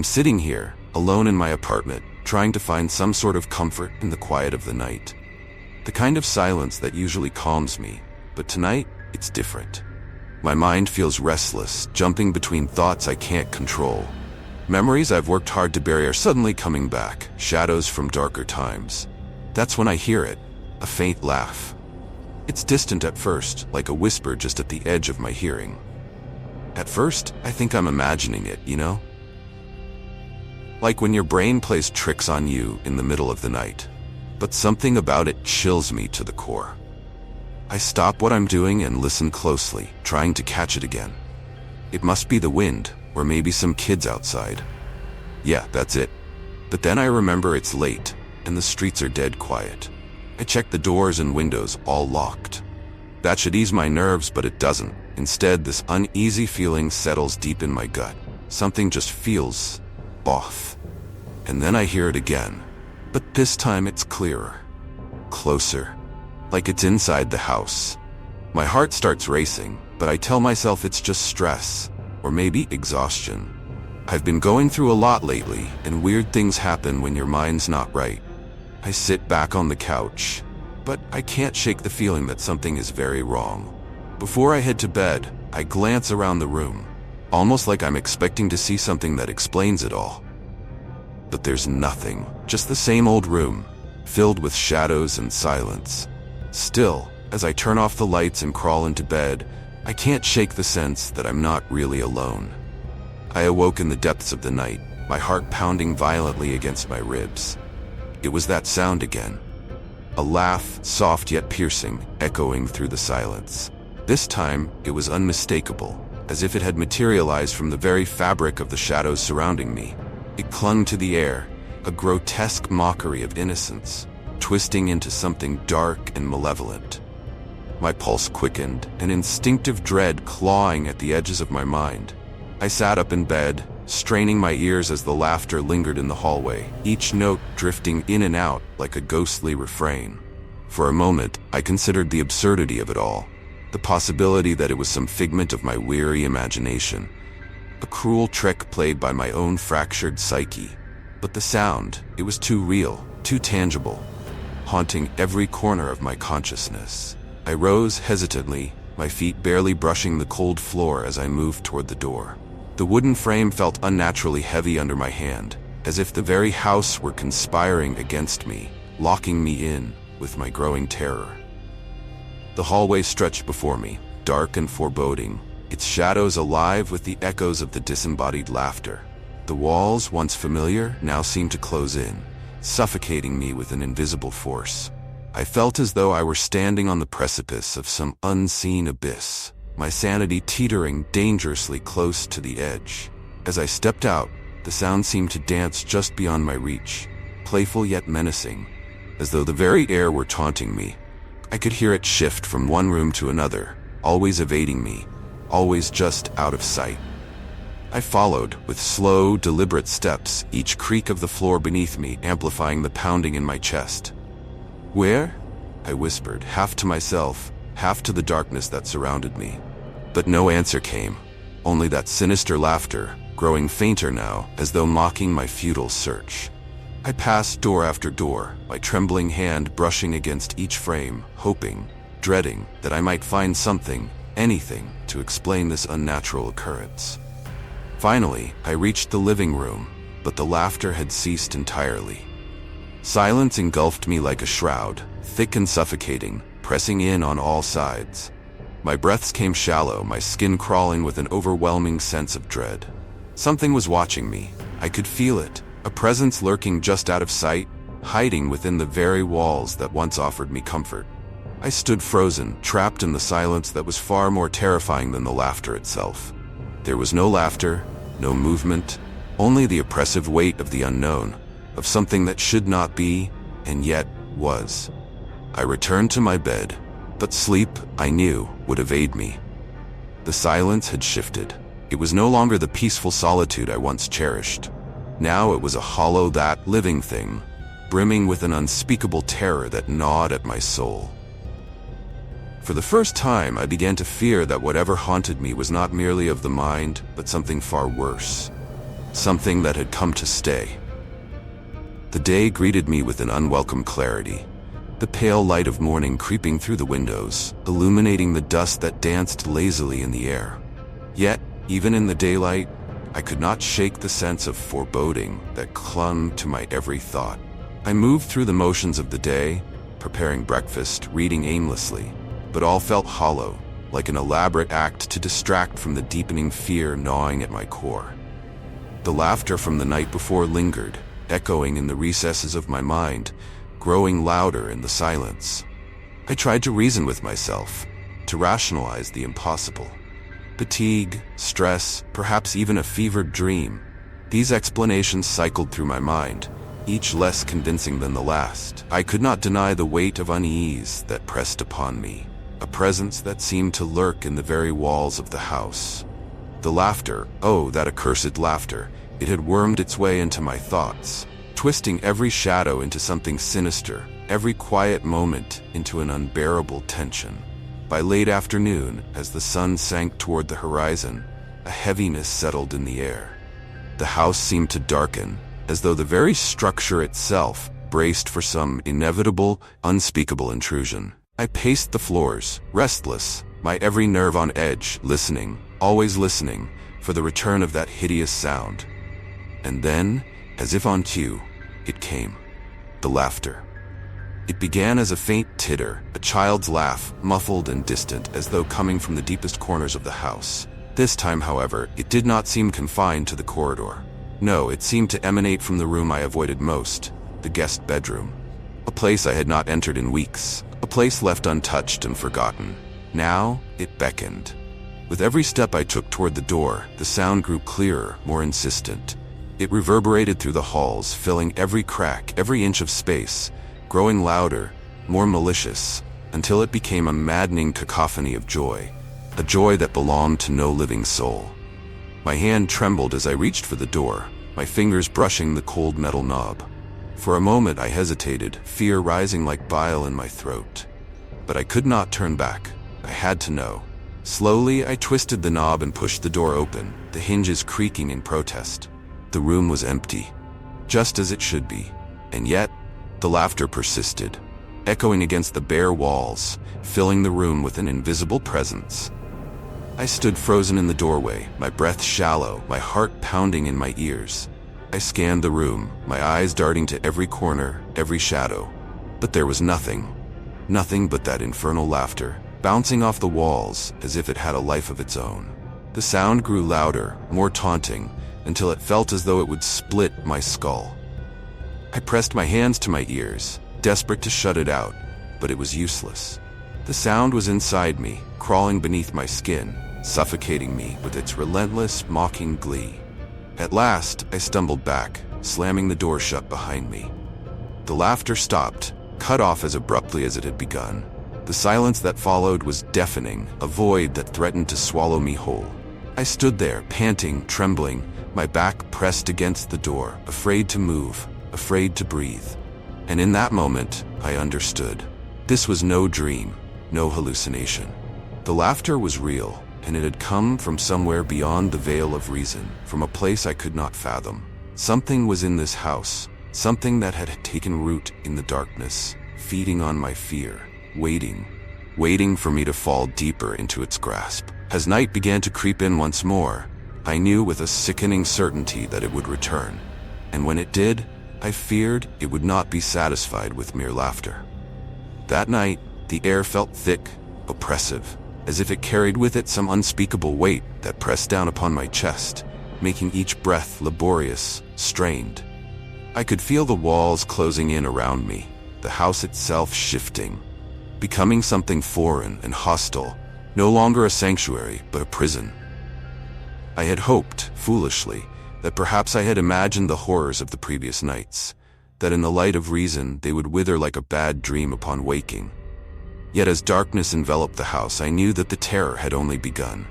I'm sitting here, alone in my apartment, trying to find some sort of comfort in the quiet of the night. The kind of silence that usually calms me, but tonight, it's different. My mind feels restless, jumping between thoughts I can't control. Memories I've worked hard to bury are suddenly coming back, shadows from darker times. That's when I hear it, a faint laugh. It's distant at first, like a whisper just at the edge of my hearing. At first, I think I'm imagining it, you know? Like when your brain plays tricks on you in the middle of the night. But something about it chills me to the core. I stop what I'm doing and listen closely, trying to catch it again. It must be the wind, or maybe some kids outside. Yeah, that's it. But then I remember it's late, and the streets are dead quiet. I check the doors and windows, all locked. That should ease my nerves, but it doesn't. Instead, this uneasy feeling settles deep in my gut. Something just feels off. And then I hear it again. But this time it's clearer. Closer. Like it's inside the house. My heart starts racing, but I tell myself it's just stress. Or maybe exhaustion. I've been going through a lot lately, and weird things happen when your mind's not right. I sit back on the couch, but I can't shake the feeling that something is very wrong. Before I head to bed, I glance around the room, almost like I'm expecting to see something that explains it all. But there's nothing, just the same old room, filled with shadows and silence. Still, as I turn off the lights and crawl into bed, I can't shake the sense that I'm not really alone. I awoke in the depths of the night, my heart pounding violently against my ribs. It was that sound again. A laugh, soft yet piercing, echoing through the silence. This time, it was unmistakable, as if it had materialized from the very fabric of the shadows surrounding me. It clung to the air, a grotesque mockery of innocence, twisting into something dark and malevolent. My pulse quickened, an instinctive dread clawing at the edges of my mind. I sat up in bed, straining my ears as the laughter lingered in the hallway, each note drifting in and out like a ghostly refrain. For a moment, I considered the absurdity of it all, the possibility that it was some figment of my weary imagination, a cruel trick played by my own fractured psyche. But the sound, it was too real, too tangible, haunting every corner of my consciousness. I rose hesitantly, my feet barely brushing the cold floor as I moved toward the door. The wooden frame felt unnaturally heavy under my hand, as if the very house were conspiring against me, locking me in with my growing terror. The hallway stretched before me, dark and foreboding, its shadows alive with the echoes of the disembodied laughter. The walls, once familiar, now seemed to close in, suffocating me with an invisible force. I felt as though I were standing on the precipice of some unseen abyss, my sanity teetering dangerously close to the edge. As I stepped out, the sound seemed to dance just beyond my reach, playful yet menacing, as though the very air were taunting me. I could hear it shift from one room to another, always evading me, always just out of sight. I followed, with slow, deliberate steps, each creak of the floor beneath me amplifying the pounding in my chest. "Where?" I whispered, half to myself, half to the darkness that surrounded me. But no answer came, only that sinister laughter, growing fainter now, as though mocking my futile search. I passed door after door, my trembling hand brushing against each frame, hoping, dreading, that I might find something, anything, to explain this unnatural occurrence. Finally, I reached the living room, but the laughter had ceased entirely. Silence engulfed me like a shroud, thick and suffocating, pressing in on all sides. My breaths came shallow, my skin crawling with an overwhelming sense of dread. Something was watching me. I could feel it, a presence lurking just out of sight, hiding within the very walls that once offered me comfort. I stood frozen, trapped in the silence that was far more terrifying than the laughter itself. There was no laughter, no movement, only the oppressive weight of the unknown, of something that should not be, and yet was. I returned to my bed, but sleep, I knew, would evade me. The silence had shifted. It was no longer the peaceful solitude I once cherished. Now it was a hollow, that living thing, brimming with an unspeakable terror that gnawed at my soul. For the first time, I began to fear that whatever haunted me was not merely of the mind, but something far worse. something that had come to stay. The day greeted me with an unwelcome clarity, the pale light of morning creeping through the windows, illuminating the dust that danced lazily in the air. Yet, even in the daylight, I could not shake the sense of foreboding that clung to my every thought. I moved through the motions of the day, preparing breakfast, reading aimlessly, but all felt hollow, like an elaborate act to distract from the deepening fear gnawing at my core. The laughter from the night before lingered, echoing in the recesses of my mind, growing louder in the silence. I tried to reason with myself, to rationalize the impossible. Fatigue, stress, perhaps even a fevered dream. These explanations cycled through my mind, each less convincing than the last. I could not deny the weight of unease that pressed upon me, a presence that seemed to lurk in the very walls of the house. The laughter, oh, that accursed laughter, it had wormed its way into my thoughts, twisting every shadow into something sinister, every quiet moment into an unbearable tension. By late afternoon, as the sun sank toward the horizon, a heaviness settled in the air. The house seemed to darken, as though the very structure itself braced for some inevitable, unspeakable intrusion. I paced the floors, restless, my every nerve on edge, listening, always listening, for the return of that hideous sound. And then, as if on cue, it came. The laughter. It began as a faint titter, a child's laugh, muffled and distant, as though coming from the deepest corners of the house. This time, however, it did not seem confined to the corridor. No, it seemed to emanate from the room I avoided most, the guest bedroom. A place I had not entered in weeks, a place left untouched and forgotten. Now, it beckoned. With every step I took toward the door, the sound grew clearer, more insistent. It reverberated through the halls, filling every crack, every inch of space, growing louder, more malicious, until it became a maddening cacophony of joy, a joy that belonged to no living soul. My hand trembled as I reached for the door, my fingers brushing the cold metal knob. For a moment I hesitated, fear rising like bile in my throat. But I could not turn back. I had to know. Slowly I twisted the knob and pushed the door open, the hinges creaking in protest. The room was empty, just as it should be, and yet the laughter persisted, echoing against the bare walls, filling the room with an invisible presence. I stood frozen in the doorway, my breath shallow, my heart pounding in my ears. I scanned the room, my eyes darting to every corner, every shadow. But there was nothing. Nothing but that infernal laughter, bouncing off the walls as if it had a life of its own. The sound grew louder, more taunting, until it felt as though it would split my skull. I pressed my hands to my ears, desperate to shut it out, but it was useless. The sound was inside me, crawling beneath my skin, suffocating me with its relentless, mocking glee. At last, I stumbled back, slamming the door shut behind me. The laughter stopped, cut off as abruptly as it had begun. The silence that followed was deafening, a void that threatened to swallow me whole. I stood there, panting, trembling, my back pressed against the door, afraid to move, afraid to breathe. And in that moment, I understood. This was no dream, no hallucination. The laughter was real, and it had come from somewhere beyond the veil of reason, from a place I could not fathom. Something was in this house, something that had taken root in the darkness, feeding on my fear, waiting for me to fall deeper into its grasp. As night began to creep in once more, I knew with a sickening certainty that it would return. And when it did, I feared it would not be satisfied with mere laughter. That night, the air felt thick, oppressive, as if it carried with it some unspeakable weight that pressed down upon my chest, making each breath laborious, strained. I could feel the walls closing in around me, the house itself shifting, becoming something foreign and hostile, no longer a sanctuary, but a prison. I had hoped, foolishly, that perhaps I had imagined the horrors of the previous nights, that in the light of reason they would wither like a bad dream upon waking. Yet as darkness enveloped the house, I knew that the terror had only begun.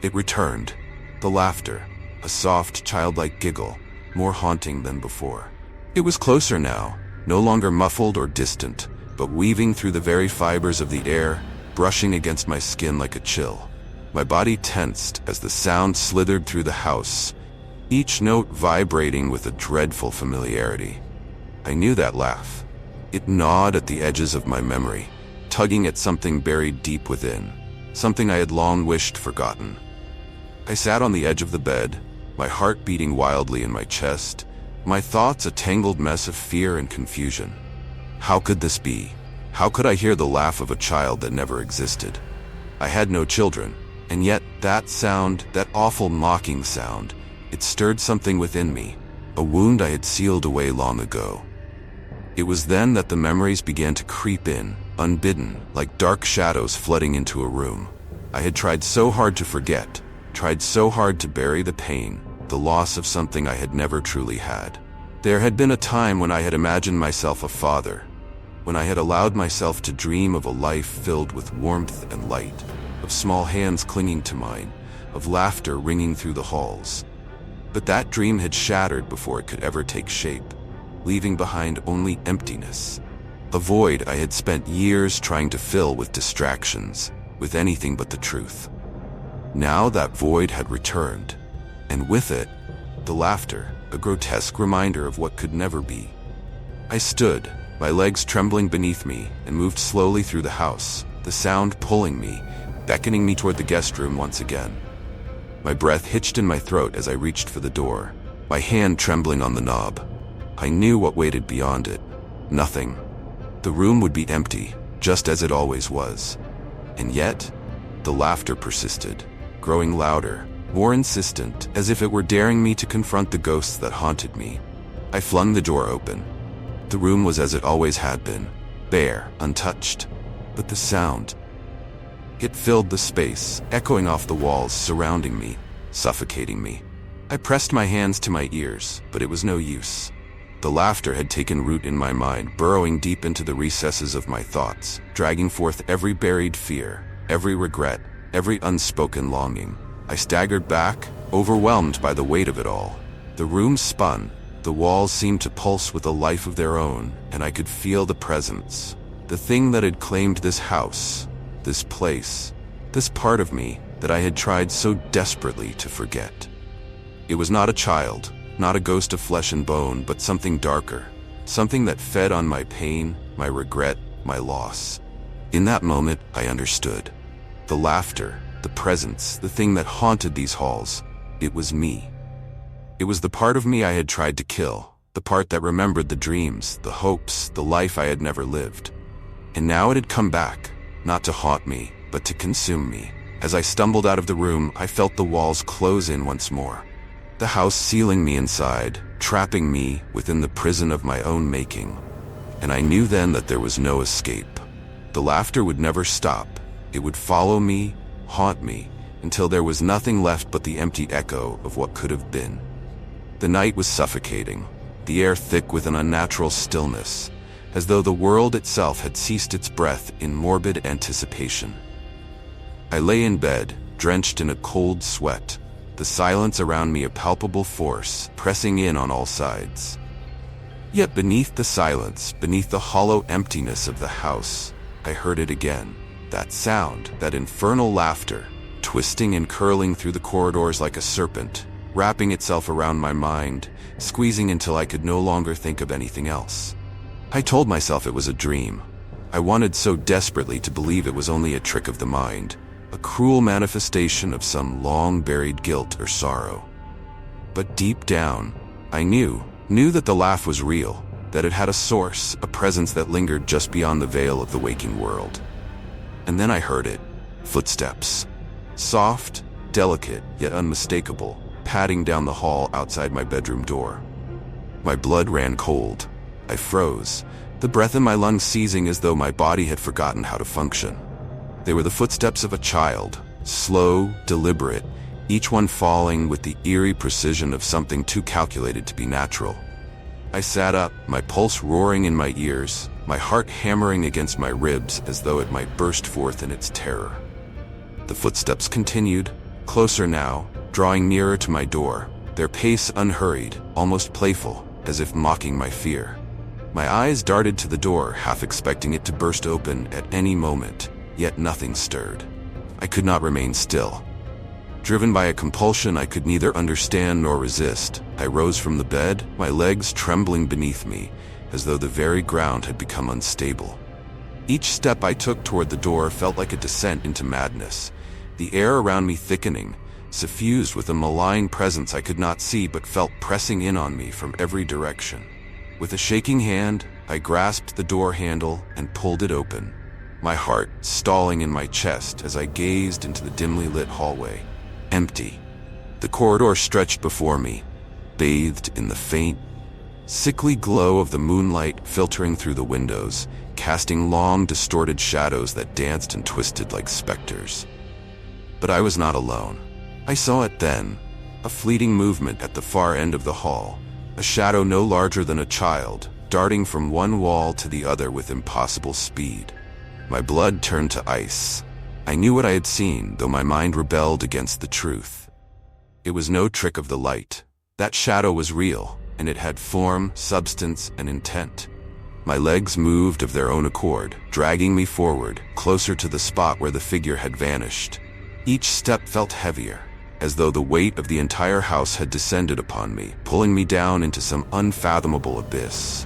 It returned, the laughter, a soft, childlike giggle, more haunting than before. It was closer now, no longer muffled or distant, but weaving through the very fibers of the air, brushing against my skin like a chill. My body tensed as the sound slithered through the house, each note vibrating with a dreadful familiarity. I knew that laugh. It gnawed at the edges of my memory, tugging at something buried deep within, something I had long wished forgotten. I sat on the edge of the bed, my heart beating wildly in my chest, my thoughts a tangled mess of fear and confusion. How could this be? How could I hear the laugh of a child that never existed? I had no children, and yet that sound, that awful mocking sound, it stirred something within me, a wound I had sealed away long ago. It was then that the memories began to creep in, unbidden, like dark shadows flooding into a room. I had tried so hard to forget, tried so hard to bury the pain, the loss of something I had never truly had. There had been a time when I had imagined myself a father, when I had allowed myself to dream of a life filled with warmth and light, of small hands clinging to mine, of laughter ringing through the halls. But that dream had shattered before it could ever take shape, leaving behind only emptiness, a void I had spent years trying to fill with distractions, with anything but the truth. Now that void had returned, and with it, the laughter, a grotesque reminder of what could never be. I stood, my legs trembling beneath me, and moved slowly through the house, the sound pulling me, beckoning me toward the guest room once again. My breath hitched in my throat as I reached for the door, my hand trembling on the knob. I knew what waited beyond it. Nothing. The room would be empty, just as it always was. And yet, the laughter persisted, growing louder, more insistent, as if it were daring me to confront the ghosts that haunted me. I flung the door open. The room was as it always had been, bare, untouched. But the sound, it filled the space, echoing off the walls surrounding me, suffocating me. I pressed my hands to my ears, but it was no use. The laughter had taken root in my mind, burrowing deep into the recesses of my thoughts, dragging forth every buried fear, every regret, every unspoken longing. I staggered back, overwhelmed by the weight of it all. The room spun, the walls seemed to pulse with a life of their own, and I could feel the presence. The thing that had claimed this house, this place, this part of me that I had tried so desperately to forget. It was not a child, not a ghost of flesh and bone, but something darker, something that fed on my pain, my regret, my loss. In that moment, I understood. The laughter, the presence, the thing that haunted these halls, it was me. It was the part of me I had tried to kill, the part that remembered the dreams, the hopes, the life I had never lived. And now it had come back, not to haunt me, but to consume me. As I stumbled out of the room, I felt the walls close in once more. The house sealing me inside, trapping me within the prison of my own making. And I knew then that there was no escape. The laughter would never stop. It would follow me, haunt me, until there was nothing left but the empty echo of what could have been. The night was suffocating, the air thick with an unnatural stillness, as though the world itself had ceased its breath in morbid anticipation. I lay in bed, drenched in a cold sweat, the silence around me a palpable force, pressing in on all sides. Yet beneath the silence, beneath the hollow emptiness of the house, I heard it again, that sound, that infernal laughter, twisting and curling through the corridors like a serpent, wrapping itself around my mind, squeezing until I could no longer think of anything else. I told myself it was a dream. I wanted so desperately to believe it was only a trick of the mind, a cruel manifestation of some long-buried guilt or sorrow. But deep down, I knew that the laugh was real, that it had a source, a presence that lingered just beyond the veil of the waking world. And then I heard it, footsteps. Soft, delicate, yet unmistakable, padding down the hall outside my bedroom door. My blood ran cold. I froze, the breath in my lungs seizing as though my body had forgotten how to function. They were the footsteps of a child, slow, deliberate, each one falling with the eerie precision of something too calculated to be natural. I sat up, my pulse roaring in my ears, my heart hammering against my ribs as though it might burst forth in its terror. The footsteps continued, closer now, drawing nearer to my door, their pace unhurried, almost playful, as if mocking my fear. My eyes darted to the door, half expecting it to burst open at any moment, yet nothing stirred. I could not remain still. Driven by a compulsion I could neither understand nor resist, I rose from the bed, my legs trembling beneath me, as though the very ground had become unstable. Each step I took toward the door felt like a descent into madness, the air around me thickening, suffused with a malign presence I could not see but felt pressing in on me from every direction. With a shaking hand, I grasped the door handle and pulled it open, my heart stalling in my chest as I gazed into the dimly lit hallway. Empty. The corridor stretched before me, bathed in the faint, sickly glow of the moonlight filtering through the windows, casting long, distorted shadows that danced and twisted like specters. But I was not alone. I saw it then, a fleeting movement at the far end of the hall, a shadow no larger than a child, darting from one wall to the other with impossible speed. My blood turned to ice. I knew what I had seen, though my mind rebelled against the truth. It was no trick of the light. That shadow was real, and it had form, substance, and intent. My legs moved of their own accord, dragging me forward, closer to the spot where the figure had vanished. Each step felt heavier, as though the weight of the entire house had descended upon me, pulling me down into some unfathomable abyss.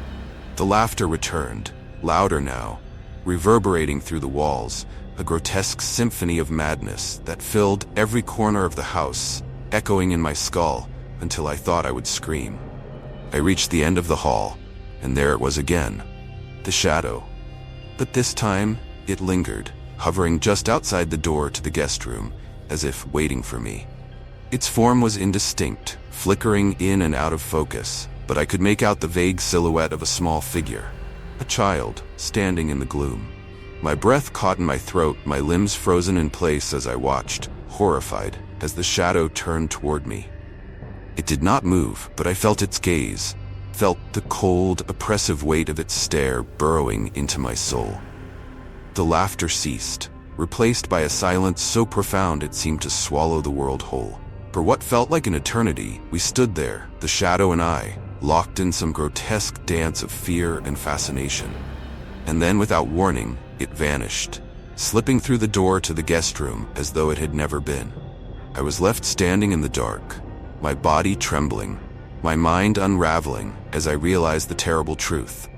The laughter returned, louder now, reverberating through the walls, a grotesque symphony of madness that filled every corner of the house, echoing in my skull until I thought I would scream. I reached the end of the hall, and there it was again, the shadow. But this time, it lingered, hovering just outside the door to the guest room, as if waiting for me. Its form was indistinct, flickering in and out of focus, but I could make out the vague silhouette of a small figure, a child, standing in the gloom. My breath caught in my throat, my limbs frozen in place as I watched, horrified, as the shadow turned toward me. It did not move, but I felt its gaze, felt the cold, oppressive weight of its stare burrowing into my soul. The laughter ceased, replaced by a silence so profound it seemed to swallow the world whole. For what felt like an eternity, we stood there, the shadow and I, locked in some grotesque dance of fear and fascination. And then, without warning, it vanished, slipping through the door to the guest room as though it had never been. I was left standing in the dark, my body trembling, my mind unraveling as I realized the terrible truth.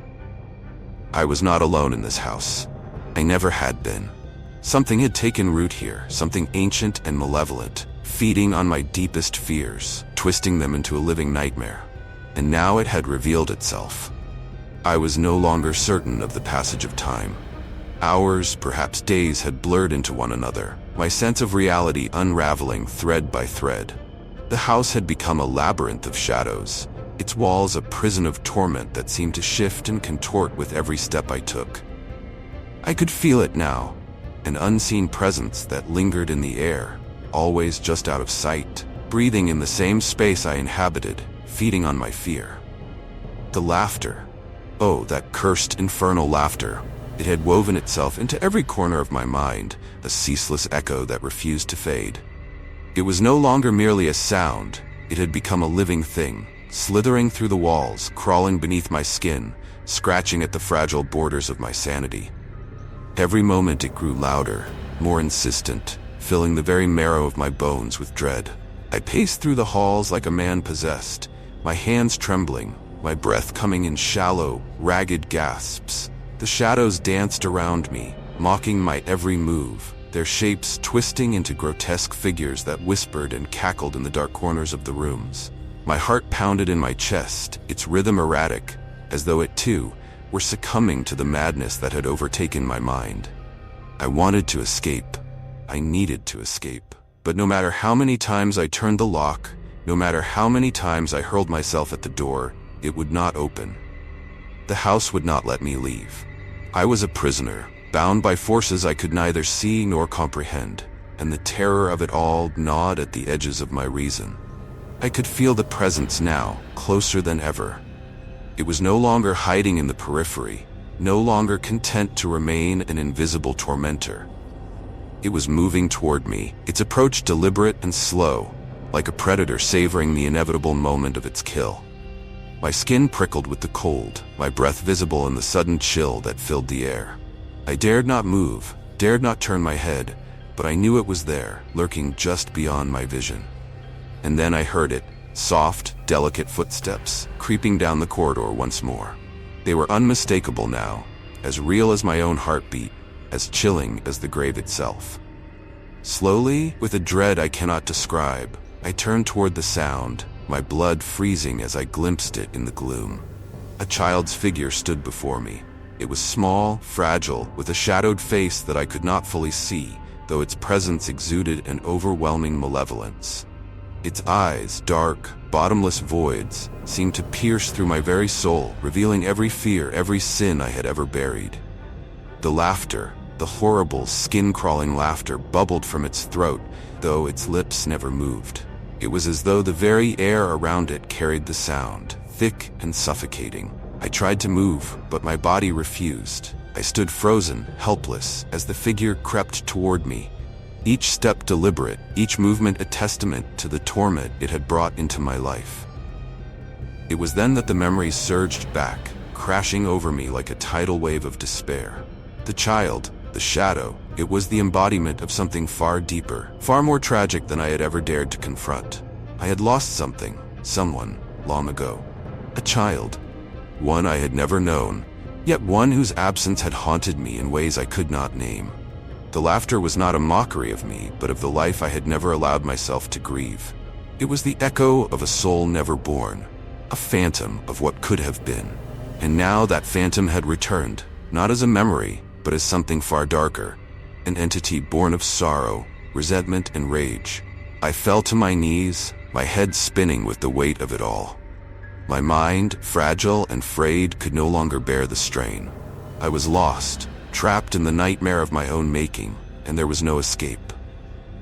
I was not alone in this house. I never had been. Something had taken root here, something ancient and malevolent, feeding on my deepest fears, twisting them into a living nightmare. And now it had revealed itself. I was no longer certain of the passage of time. Hours, perhaps days, had blurred into one another, my sense of reality unraveling thread by thread. The house had become a labyrinth of shadows, its walls a prison of torment that seemed to shift and contort with every step I took. I could feel it now, an unseen presence that lingered in the air, always just out of sight, breathing in the same space I inhabited, feeding on my fear. The laughter. Oh, that cursed infernal laughter. It had woven itself into every corner of my mind, a ceaseless echo that refused to fade. It was no longer merely a sound, it had become a living thing, slithering through the walls, crawling beneath my skin, scratching at the fragile borders of my sanity. Every moment it grew louder, more insistent, filling the very marrow of my bones with dread. I paced through the halls like a man possessed, my hands trembling, my breath coming in shallow, ragged gasps. The shadows danced around me, mocking my every move, their shapes twisting into grotesque figures that whispered and cackled in the dark corners of the rooms. My heart pounded in my chest, its rhythm erratic, as though it too were succumbing to the madness that had overtaken my mind. I wanted to escape. I needed to escape. But no matter how many times I turned the lock, no matter how many times I hurled myself at the door, it would not open. The house would not let me leave. I was a prisoner, bound by forces I could neither see nor comprehend, and the terror of it all gnawed at the edges of my reason. I could feel the presence now, closer than ever. It was no longer hiding in the periphery, no longer content to remain an invisible tormentor. It was moving toward me, its approach deliberate and slow, like a predator savoring the inevitable moment of its kill. My skin prickled with the cold, my breath visible in the sudden chill that filled the air. I dared not move, dared not turn my head, but I knew it was there, lurking just beyond my vision. And then I heard it, soft, delicate footsteps, creeping down the corridor once more. They were unmistakable now, as real as my own heartbeat, as chilling as the grave itself. Slowly, with a dread I cannot describe, I turned toward the sound, my blood freezing as I glimpsed it in the gloom. A child's figure stood before me. It was small, fragile, with a shadowed face that I could not fully see, though its presence exuded an overwhelming malevolence. Its eyes, dark, bottomless voids, seemed to pierce through my very soul, revealing every fear, every sin I had ever buried. The laughter, the horrible, skin-crawling laughter, bubbled from its throat, though its lips never moved. It was as though the very air around it carried the sound, thick and suffocating. I tried to move, but my body refused. I stood frozen, helpless, as the figure crept toward me. Each step deliberate, each movement a testament to the torment it had brought into my life. It was then that the memories surged back, crashing over me like a tidal wave of despair. The child, the shadow, it was the embodiment of something far deeper, far more tragic than I had ever dared to confront. I had lost something, someone, long ago. A child. One I had never known, yet one whose absence had haunted me in ways I could not name. The laughter was not a mockery of me, but of the life I had never allowed myself to grieve. It was the echo of a soul never born, a phantom of what could have been. And now that phantom had returned, not as a memory, but as something far darker, an entity born of sorrow, resentment, and rage. I fell to my knees, my head spinning with the weight of it all. My mind, fragile and frayed, could no longer bear the strain. I was lost, trapped in the nightmare of my own making, and there was no escape.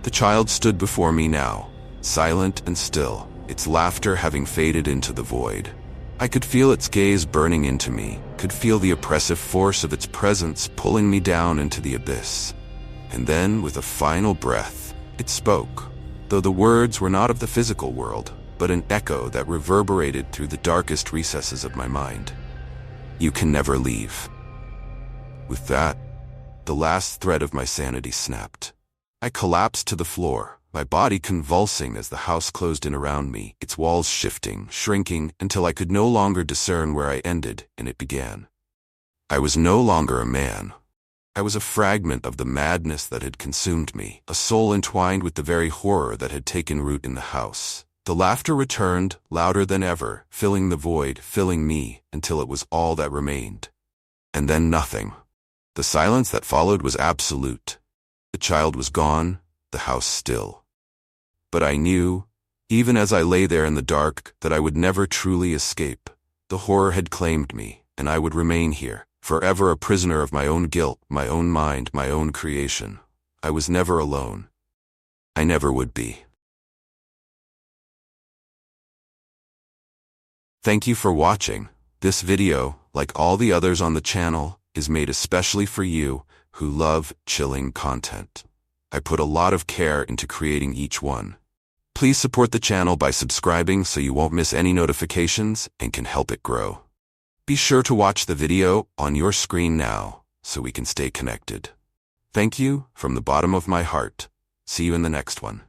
The child stood before me now, silent and still, its laughter having faded into the void. I could feel its gaze burning into me, could feel the oppressive force of its presence pulling me down into the abyss. And then, with a final breath, it spoke, though the words were not of the physical world, but an echo that reverberated through the darkest recesses of my mind. You can never leave. With that, the last thread of my sanity snapped. I collapsed to the floor, my body convulsing as the house closed in around me, its walls shifting, shrinking, until I could no longer discern where I ended and it began. I was no longer a man. I was a fragment of the madness that had consumed me, a soul entwined with the very horror that had taken root in the house. The laughter returned, louder than ever, filling the void, filling me, until it was all that remained. And then nothing. The silence that followed was absolute. The child was gone, the house still. But I knew, even as I lay there in the dark, that I would never truly escape. The horror had claimed me, and I would remain here, forever a prisoner of my own guilt, my own mind, my own creation. I was never alone. I never would be. Thank you for watching. This video, like all the others on the channel, is made especially for you who love chilling content. I put a lot of care into creating each one. Please support the channel by subscribing so you won't miss any notifications and can help it grow. Be sure to watch the video on your screen now so we can stay connected. Thank you from the bottom of my heart. See you in the next one.